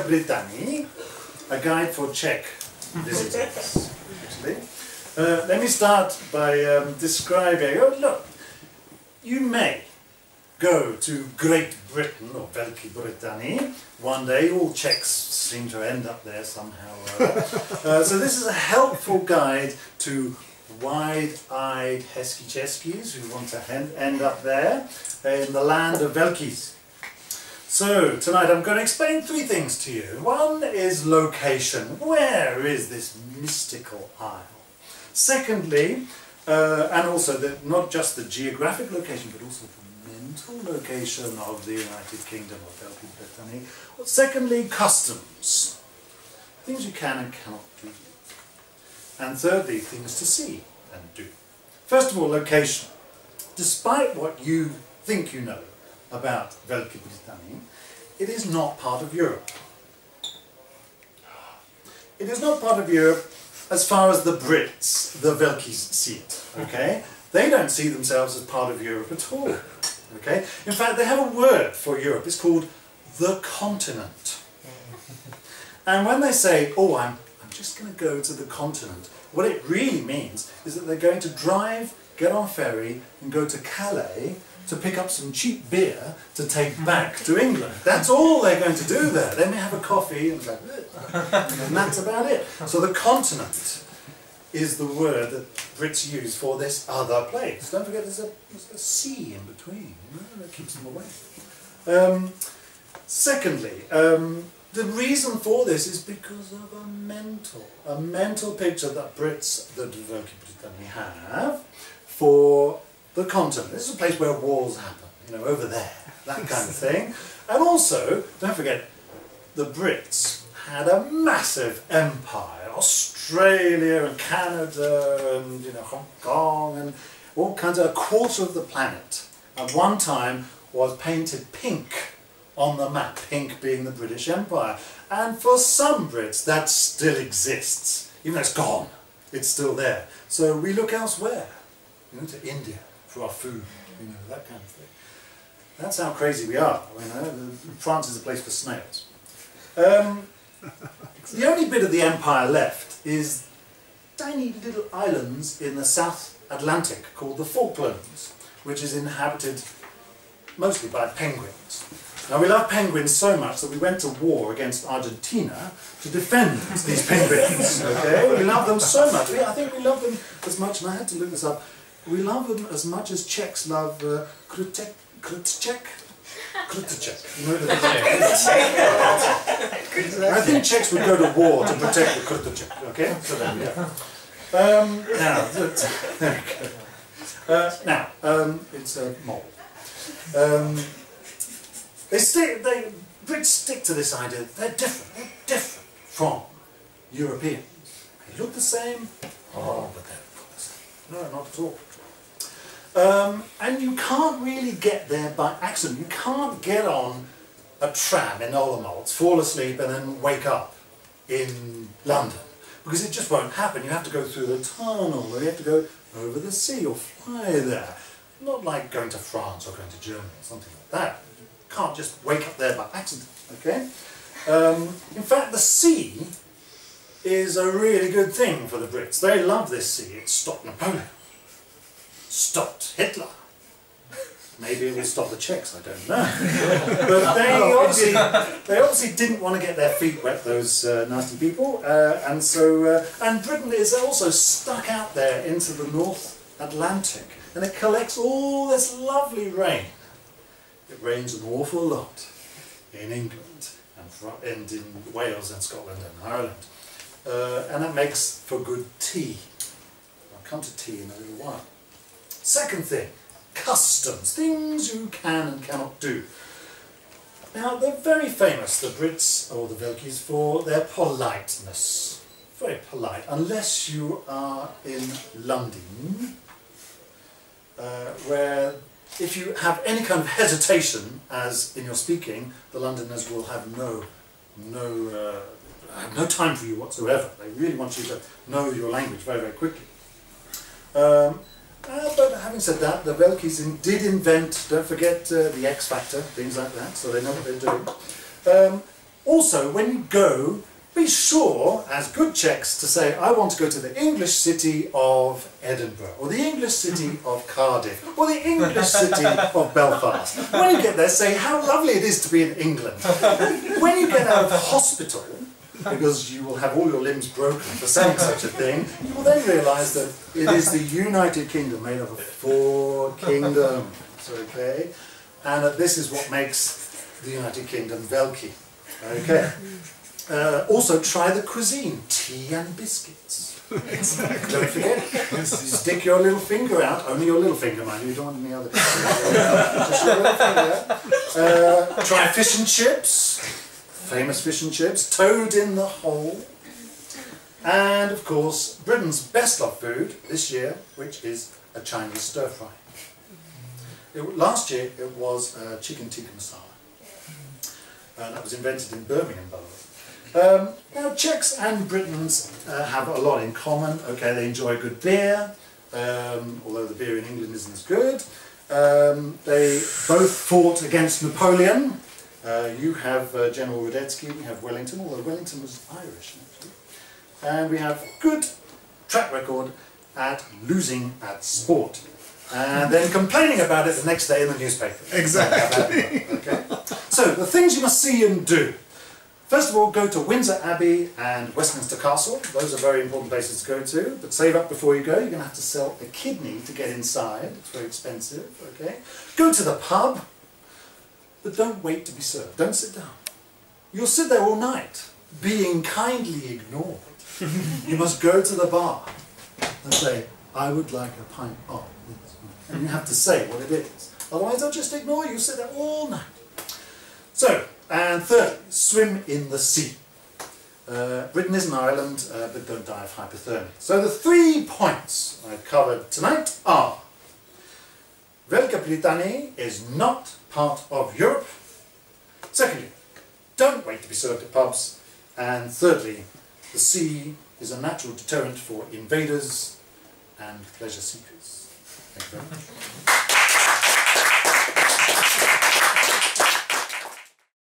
Britanie, a guide for Czech visitors, actually. Let me start by describing, oh look, you may go to Great Britain, or Velké Britanie, one day. All Czechs seem to end up there somehow or other. So this is a helpful guide to wide-eyed hezky Českys who want to end up there in the land of Velkys. So tonight I'm going to explain three things to you. One is location. Where is this mystical isle? Secondly, and also not just the geographic location, but also the mental location of the United Kingdom of Velké Britanie. Secondly, customs. Things you can and cannot do. And thirdly, things to see and do. First of all, location. Despite what you think you know about Velké Britanie, it is not part of Europe. It is not part of Europe as far as the Brits, the Velkys, see it, okay? They don't see themselves as part of Europe at all, okay? In fact, they have a word for Europe. It's called the continent. And when they say, oh, I'm just going to go to the continent, what it really means is that they're going to drive, get on a ferry, and go to Calais to pick up some cheap beer to take back to England. That's all they're going to do there. They may have a coffee and go, and that's about it. So the continent is the word that Brits use for this other place. Don't forget there's a sea in between, you know, that keeps them away. Secondly, the reason for this is because of a mental picture that Brits, the Velké Britanie, have for the continent. This is a place where wars happen, you know, over there, that kind of thing. And also, don't forget, the Brits had a massive empire. Australia and Canada and, you know, Hong Kong and all kinds of, a quarter of the planet at one time was painted pink on the map, pink being the British Empire. And for some Brits that still exists, even though it's gone, it's still there. So we look elsewhere, you know, to India for our food, you know, that kind of thing. That's how crazy we are, you know. France is a place for snails. The only bit of the empire left is tiny little islands in the South Atlantic called the Falklands, which is inhabited mostly by penguins. Now we love penguins so much that we went to war against Argentina to defend these penguins, okay? We love them so much. I think we love them as much, and I had to look this up, we love them as much as Czechs love Kruteček. You know, I think Czechs would go to war to protect the Kruteček, okay? So then, yeah. Now, it's a mole. Brits stick to this idea that they're different from Europeans. They look the same, oh, but they're not the same. No, not at all. And you can't really get there by accident. You can't get on a tram in Olomouc, fall asleep and then wake up in London, because it just won't happen. You have to go through the tunnel, or you have to go over the sea or fly there. Not like going to France or going to Germany or something like that. You can't just wake up there by accident, okay? In fact, the sea is a really good thing for the Brits. They love this sea. It stopped Napoleon. Stopped Hitler. Maybe it will stop the Czechs, I don't know. But they obviously didn't want to get their feet wet, those nasty people, and Britain is also stuck out there into the North Atlantic, and it collects all this lovely rain. It rains an awful lot in England and in Wales and Scotland and Ireland, and that makes for good tea. I'll come to tea in a little while. Second thing, customs, things you can and cannot do. Now, they're very famous, the Brits, or the Velkys, for their politeness. Very polite, unless you are in London, where if you have any kind of hesitation, as in your speaking, the Londoners will have no time for you whatsoever. They really want you to know your language very, very quickly. But having said that, the Velkys did invent, don't forget, the X Factor, things like that, so they know what they're doing. Also, when you go, be sure, as good Czechs, to say, I want to go to the English city of Edinburgh, or the English city of Cardiff, or the English city of Belfast. When you get there, say how lovely it is to be in England. When you get out of hospital, because you will have all your limbs broken for saying such a thing, you will then realise that it is the United Kingdom made up of 4 kingdoms, okay? And that this is what makes the United Kingdom Velky, okay? Also try the cuisine, tea and biscuits. Don't forget, stick your little finger out, only your little finger, mind you, don't want any other. Just your little finger. Try fish and chips, famous fish and chips, toad in the hole, and of course Britain's best loved food this year, which is a Chinese stir fry. Last year it was chicken tikka masala, and that was invented in Birmingham, by the way. Now, Czechs and Britons have a lot in common. Okay, they enjoy good beer, although the beer in England isn't as good. They both fought against Napoleon. You have General Radetzky, we have Wellington, although Wellington was Irish, actually. And we have good track record at losing at sport. And then complaining about it the next day in the newspaper. Exactly. Okay. So, the things you must see and do. First of all, go to Windsor Abbey and Westminster Castle. Those are very important places to go to, but save up before you go. You're going to have to sell a kidney to get inside. It's very expensive, okay? Go to the pub, but don't wait to be served. Don't sit down. You'll sit there all night, being kindly ignored. You must go to the bar and say, I would like a pint of this. And you have to say what it is. Otherwise, they'll just ignore you. Sit there all night. So, and thirdly, swim in the sea. Britain is an island, but don't die of hypothermia. So the 3 points I've covered tonight are: Velka Britanie is not part of Europe. Secondly, don't wait to be served at pubs. And thirdly, the sea is a natural deterrent for invaders and pleasure seekers. Thank you very much.